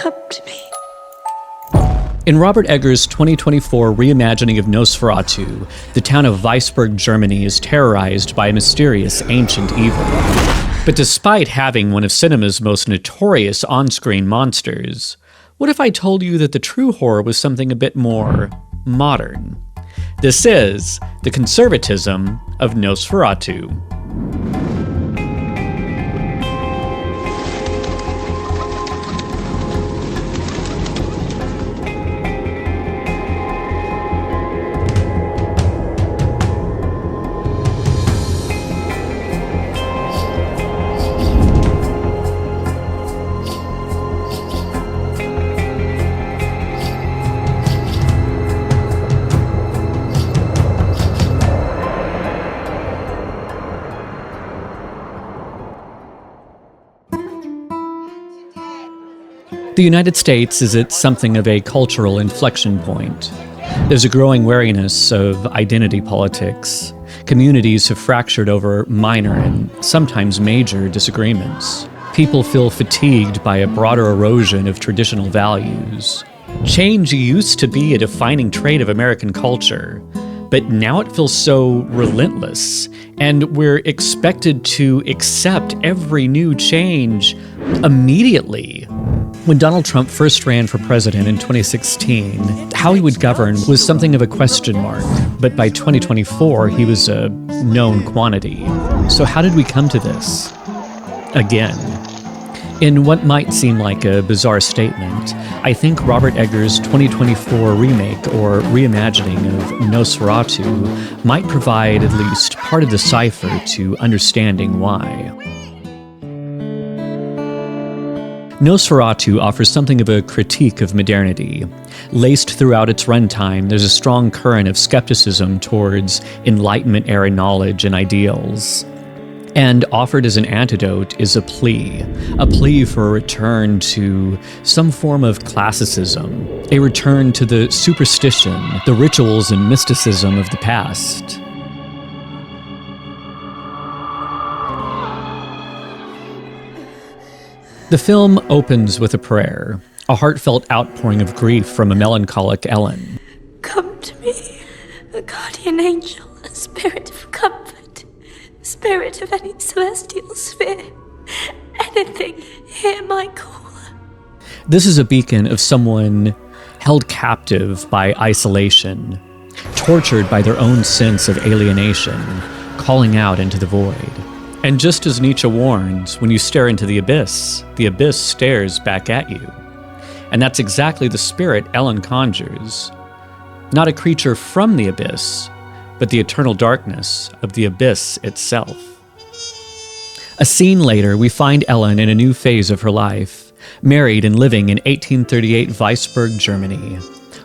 come to me. In Robbert Eggers' 2024 reimagining of Nosferatu, the town of Weisburg, Germany is terrorized by a mysterious ancient evil. But despite having one of cinema's most notorious on-screen monsters, what if I told you that the true horror was something a bit more modern? This is the conservatism of Nosferatu. The United States is at something of a cultural inflection point. There's a growing wariness of identity politics. Communities have fractured over minor and sometimes major disagreements. People feel fatigued by a broader erosion of traditional values. Change used to be a defining trait of American culture, but now it feels so relentless, and we're expected to accept every new change immediately. When Donald Trump first ran for president in 2016, how he would govern was something of a question mark, but by 2024, he was a known quantity. So how did we come to this? Again. In what might seem like a bizarre statement, I think Robbert Eggers' 2024 remake or reimagining of Nosferatu might provide at least part of the cipher to understanding why. Nosferatu offers something of a critique of modernity. Laced throughout its runtime, there's a strong current of skepticism towards Enlightenment-era knowledge and ideals. And offered as an antidote is a plea for a return to some form of classicism, a return to the superstition, the rituals and mysticism of the past. The film opens with a prayer, a heartfelt outpouring of grief from a melancholic Ellen. Come to me, a guardian angel, a spirit of comfort, spirit of any celestial sphere. Anything, hear my call. This is a beacon of someone held captive by isolation, tortured by their own sense of alienation, calling out into the void. And just as Nietzsche warns, when you stare into the abyss stares back at you. And that's exactly the spirit Ellen conjures. Not a creature from the abyss, but the eternal darkness of the abyss itself. A scene later, we find Ellen in a new phase of her life, married and living in 1838 Weisburg, Germany.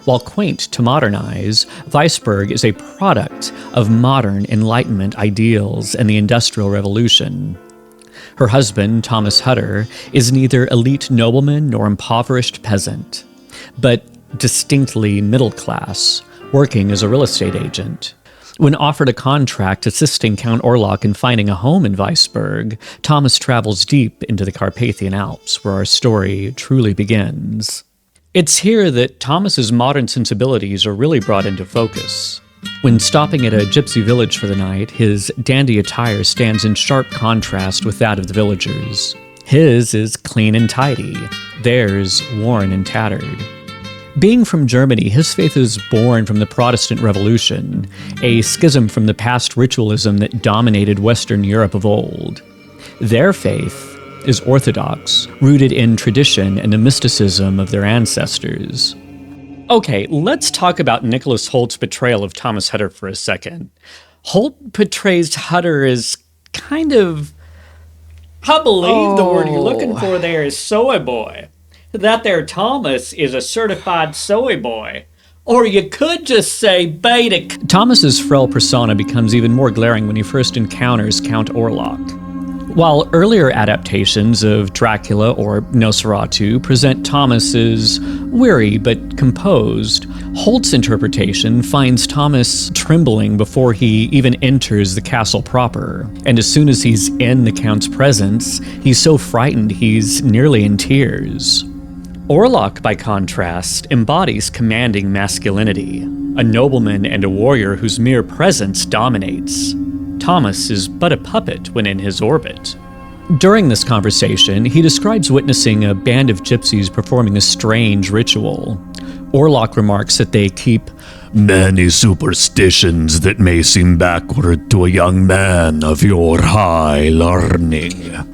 While quaint to modernize, Weisburg is a product of modern Enlightenment ideals and the Industrial Revolution. Her husband, Thomas Hutter, is neither elite nobleman nor impoverished peasant, but distinctly middle class, working as a real estate agent. When offered a contract assisting Count Orlok in finding a home in Weisburg, Thomas travels deep into the Carpathian Alps, where our story truly begins. It's here that Thomas's modern sensibilities are really brought into focus. When stopping at a gypsy village for the night, his dandy attire stands in sharp contrast with that of the villagers. His is clean and tidy, theirs worn and tattered. Being from Germany, his faith is born from the Protestant Revolution, a schism from the past ritualism that dominated Western Europe of old. Their faith is orthodox, rooted in tradition and the mysticism of their ancestors. Okay, let's talk about Nicholas Holt's portrayal of Thomas Hutter for a second. Holt portrays Hutter as kind of, I believe the word you're looking for there is soy boy. That there Thomas is a certified soy boy. Or you could just say beta. Thomas's frail persona becomes even more glaring when he first encounters Count Orlok. While earlier adaptations of Dracula or Nosferatu present Thomas as weary but composed, Holt's interpretation finds Thomas trembling before he even enters the castle proper. And as soon as he's in the Count's presence, he's so frightened he's nearly in tears. Orlok, by contrast, embodies commanding masculinity, a nobleman and a warrior whose mere presence dominates. Thomas is but a puppet when in his orbit. During this conversation, he describes witnessing a band of gypsies performing a strange ritual. Orlok remarks that they keep many superstitions that may seem backward to a young man of your high learning.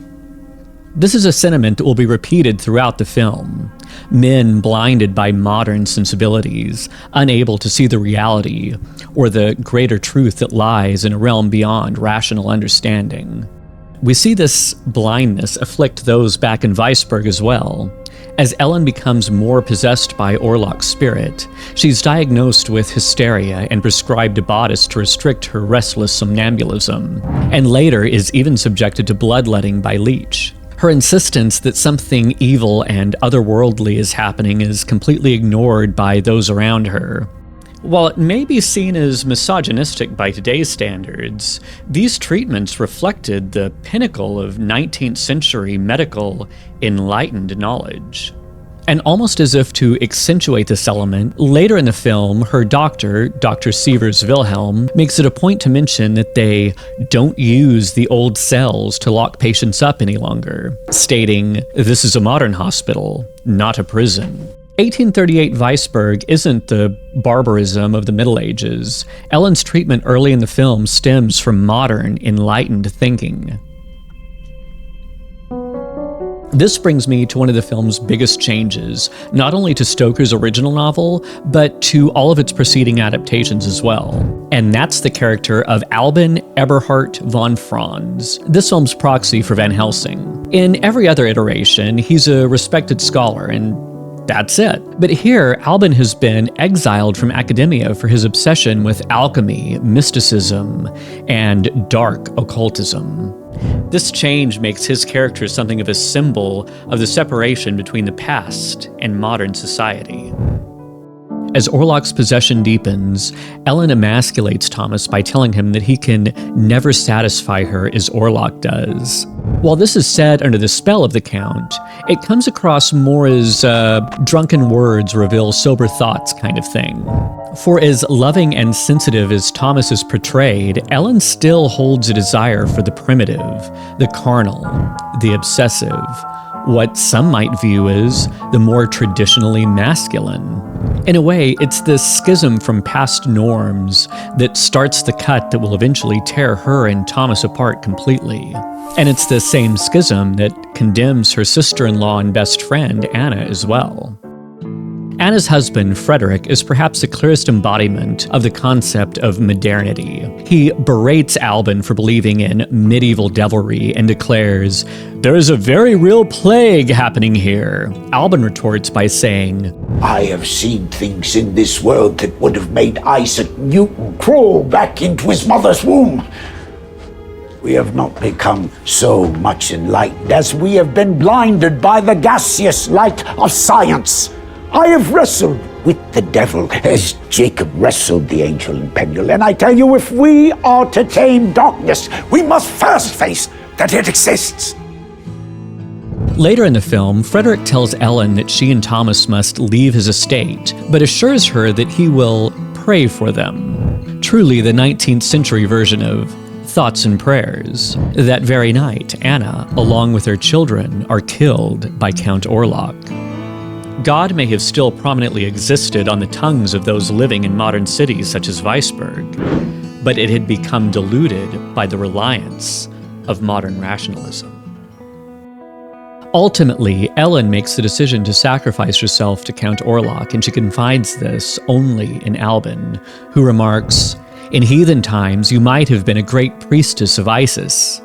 This is a sentiment that will be repeated throughout the film. Men blinded by modern sensibilities, unable to see the reality or the greater truth that lies in a realm beyond rational understanding. We see this blindness afflict those back in Weisberg as well. As Ellen becomes more possessed by Orlok's spirit, she's diagnosed with hysteria and prescribed a bodice to restrict her restless somnambulism, and later is even subjected to bloodletting by Leech. Her insistence that something evil and otherworldly is happening is completely ignored by those around her. While it may be seen as misogynistic by today's standards, these treatments reflected the pinnacle of 19th century medical enlightened knowledge. And almost as if to accentuate this element, later in the film, her doctor, Dr. Sievers Wilhelm, makes it a point to mention that they don't use the old cells to lock patients up any longer, stating, "This is a modern hospital, not a prison." 1838 Weisberg isn't the barbarism of the Middle Ages. Ellen's treatment early in the film stems from modern, enlightened thinking. This brings me to one of the film's biggest changes, not only to Stoker's original novel, but to all of its preceding adaptations as well. And that's the character of Albin Eberhard von Franz, this film's proxy for Van Helsing. In every other iteration, he's a respected scholar, and that's it. But here, Albin has been exiled from academia for his obsession with alchemy, mysticism, and dark occultism. This change makes his character something of a symbol of the separation between the past and modern society. As Orlok's possession deepens, Ellen emasculates Thomas by telling him that he can never satisfy her as Orlok does. While this is said under the spell of the Count, it comes across more as drunken words reveal sober thoughts kind of thing. For as loving and sensitive as Thomas is portrayed, Ellen still holds a desire for the primitive, the carnal, the obsessive, what some might view as the more traditionally masculine. In a way, it's this schism from past norms that starts the cut that will eventually tear her and Thomas apart completely. And it's the same schism that condemns her sister-in-law and best friend, Anna, as well. Anna's husband, Frederick, is perhaps the clearest embodiment of the concept of modernity. He berates Albin for believing in medieval devilry and declares, "There is a very real plague happening here." Albin retorts by saying, "I have seen things in this world that would have made Isaac Newton crawl back into his mother's womb. We have not become so much enlightened as we have been blinded by the gaseous light of science. I have wrestled with the devil as Jacob wrestled the angel in Peniel, and I tell you, if we are to tame darkness, we must first face that it exists." Later in the film, Frederick tells Ellen that she and Thomas must leave his estate, but assures her that he will pray for them. Truly the 19th century version of thoughts and prayers. That very night, Anna, along with her children, are killed by Count Orlok. God may have still prominently existed on the tongues of those living in modern cities such as Weisberg, but it had become diluted by the reliance of modern rationalism. Ultimately, Ellen makes the decision to sacrifice herself to Count Orlok, and she confides this only in Albin, who remarks, "In heathen times, you might have been a great priestess of Isis.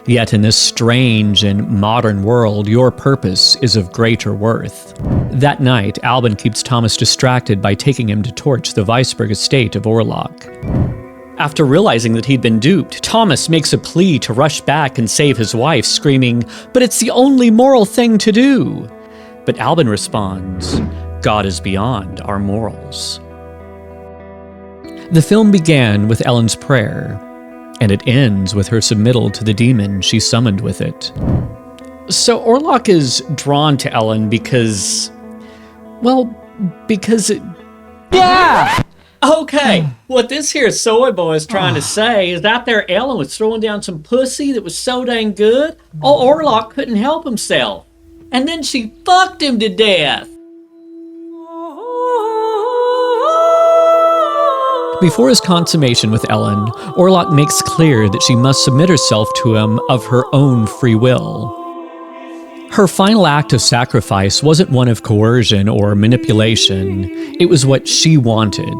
Yet in this strange and modern world, your purpose is of greater worth." That night, Albin keeps Thomas distracted by taking him to torch the Weisberg estate of Orlok. After realizing that he'd been duped, Thomas makes a plea to rush back and save his wife, screaming, "But it's the only moral thing to do!" But Albin responds, "God is beyond our morals." The film began with Ellen's prayer, and it ends with her submittal to the demon she summoned with it. So Orlok is drawn to Ellen because Well, because it... Yeah! Okay, what this here soy boy is trying to say is that there Ellen was throwing down some pussy that was so dang good, old Orlok couldn't help himself. And then she fucked him to death. Before his consummation with Ellen, Orlok makes clear that she must submit herself to him of her own free will. Her final act of sacrifice wasn't one of coercion or manipulation, it was what she wanted.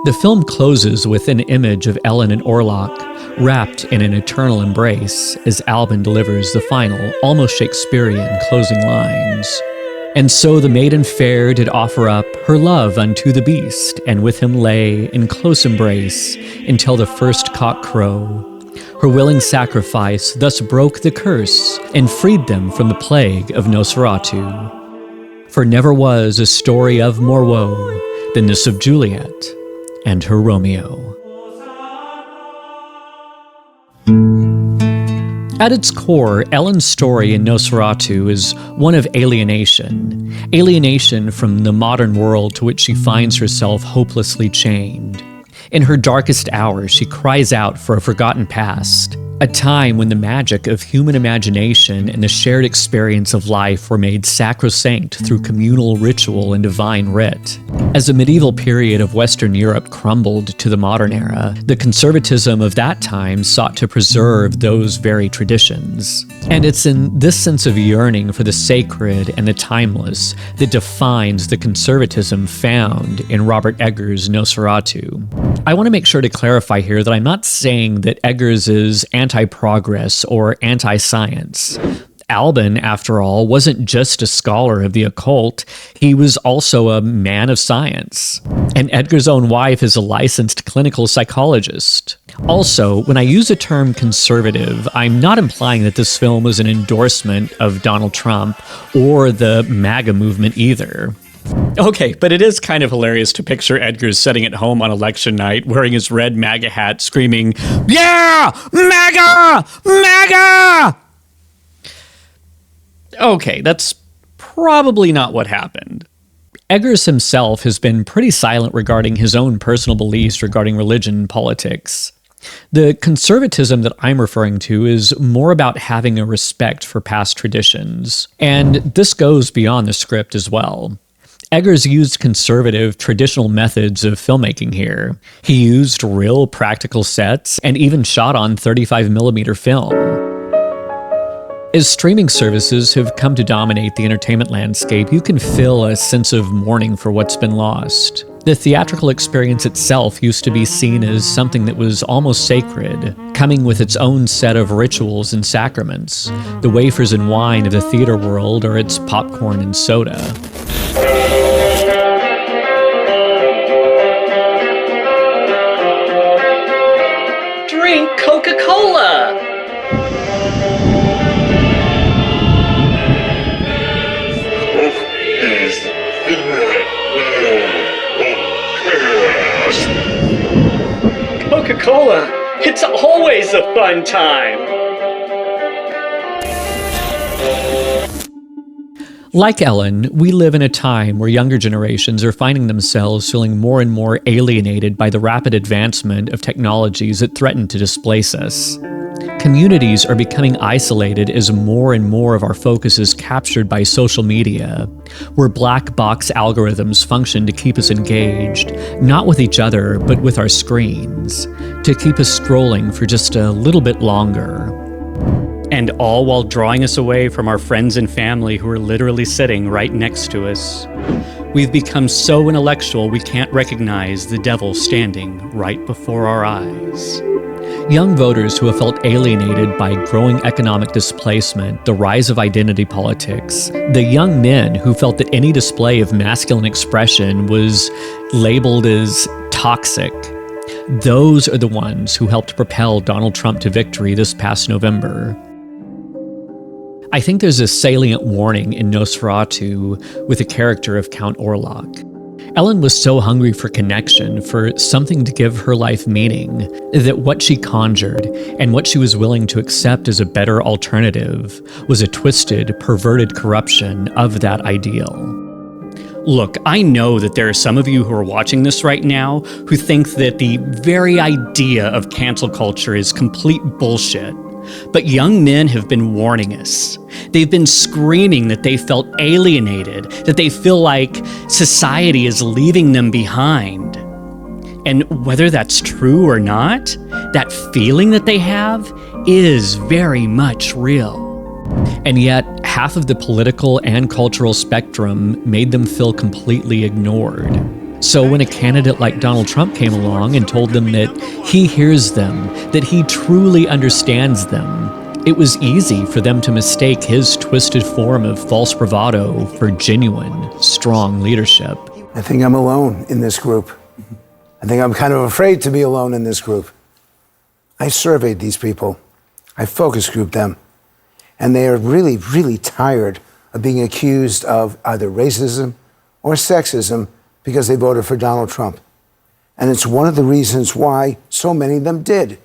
The film closes with an image of Ellen and Orlok, wrapped in an eternal embrace, as Albin delivers the final, almost Shakespearean closing lines. And so the maiden fair did offer up her love unto the beast, and with him lay in close embrace until the first cock crow. Her willing sacrifice thus broke the curse and freed them from the plague of Nosferatu. For never was a story of more woe than this of Juliet and her Romeo. At its core, Ellen's story in Nosferatu is one of alienation. Alienation from the modern world to which she finds herself hopelessly chained. In her darkest hour, she cries out for a forgotten past, a time when the magic of human imagination and the shared experience of life were made sacrosanct through communal ritual and divine writ. As the medieval period of Western Europe crumbled to the modern era, the conservatism of that time sought to preserve those very traditions. And it's in this sense of yearning for the sacred and the timeless that defines the conservatism found in Robbert Eggers' Nosferatu. I want to make sure to clarify here that I'm not saying that Eggers is anti-progress or anti-science. Albin, after all, wasn't just a scholar of the occult, he was also a man of science. And Edgar's own wife is a licensed clinical psychologist. Also, when I use the term conservative, I'm not implying that this film is an endorsement of Donald Trump or the MAGA movement either. Okay, but it is kind of hilarious to picture Edgar sitting at home on election night wearing his red MAGA hat screaming, "Yeah! MAGA! MAGA!" Okay, that's probably not what happened. Eggers himself has been pretty silent regarding his own personal beliefs regarding religion and politics. The conservatism that I'm referring to is more about having a respect for past traditions, and this goes beyond the script as well. Eggers used conservative, traditional methods of filmmaking here. He used real, practical sets and even shot on 35mm film. As streaming services have come to dominate the entertainment landscape, you can feel a sense of mourning for what's been lost. The theatrical experience itself used to be seen as something that was almost sacred, coming with its own set of rituals and sacraments. The wafers and wine of the theater world are its popcorn and soda. Drink Coca-Cola! Coca-Cola! It's always a fun time! Like Ellen, we live in a time where younger generations are finding themselves feeling more and more alienated by the rapid advancement of technologies that threaten to displace us. Communities are becoming isolated as more and more of our focus is captured by social media, where black box algorithms function to keep us engaged, not with each other, but with our screens, to keep us scrolling for just a little bit longer. And all while drawing us away from our friends and family who are literally sitting right next to us. We've become so intellectual we can't recognize the devil standing right before our eyes. Young voters who have felt alienated by growing economic displacement, the rise of identity politics, the young men who felt that any display of masculine expression was labeled as toxic. Those are the ones who helped propel Donald Trump to victory this past November. I think there's a salient warning in Nosferatu with the character of Count Orlok. Ellen was so hungry for connection, for something to give her life meaning, that what she conjured and what she was willing to accept as a better alternative was a twisted, perverted corruption of that ideal. Look, I know that there are some of you who are watching this right now who think that the very idea of cancel culture is complete bullshit. But young men have been warning us. They've been screaming that they felt alienated, that they feel like society is leaving them behind. And whether that's true or not, that feeling that they have is very much real. And yet, half of the political and cultural spectrum made them feel completely ignored. So when a candidate like Donald Trump came along and told them that he hears them, that he truly understands them, it was easy for them to mistake his twisted form of false bravado for genuine, strong leadership. I think I'm alone in this group. I think I'm kind of afraid to be alone in this group. I surveyed these people. I focus grouped them. And they are really, really tired of being accused of either racism or sexism because they voted for Donald Trump. And it's one of the reasons why so many of them did.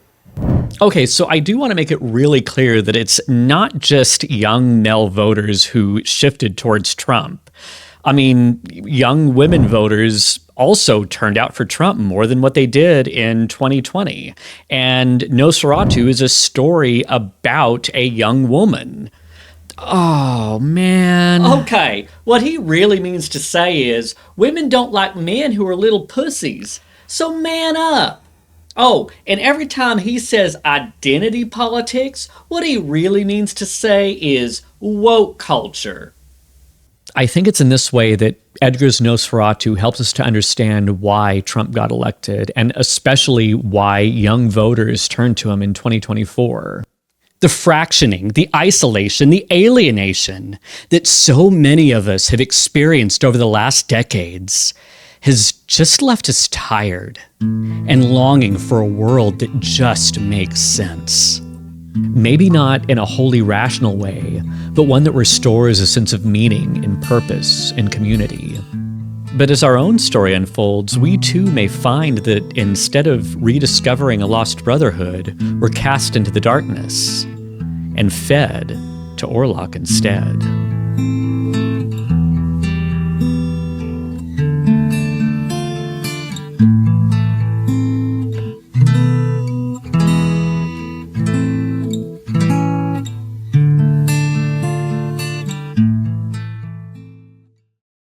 Okay, so I do want to make it really clear that it's not just young male voters who shifted towards Trump. I mean, young women voters also turned out for Trump more than what they did in 2020. And Nosferatu is a story about a young woman. Oh, man. Okay, what he really means to say is women don't like men who are little pussies. So man up. Oh, and every time he says identity politics, what he really means to say is woke culture. I think it's in this way that Eggers' Nosferatu helps us to understand why Trump got elected, and especially why young voters turned to him in 2024. The fractioning, the isolation, the alienation that so many of us have experienced over the last decades has just left us tired and longing for a world that just makes sense. Maybe not in a wholly rational way, but one that restores a sense of meaning and purpose and community. But as our own story unfolds, we too may find that instead of rediscovering a lost brotherhood, we're cast into the darkness and fed to Orlok instead.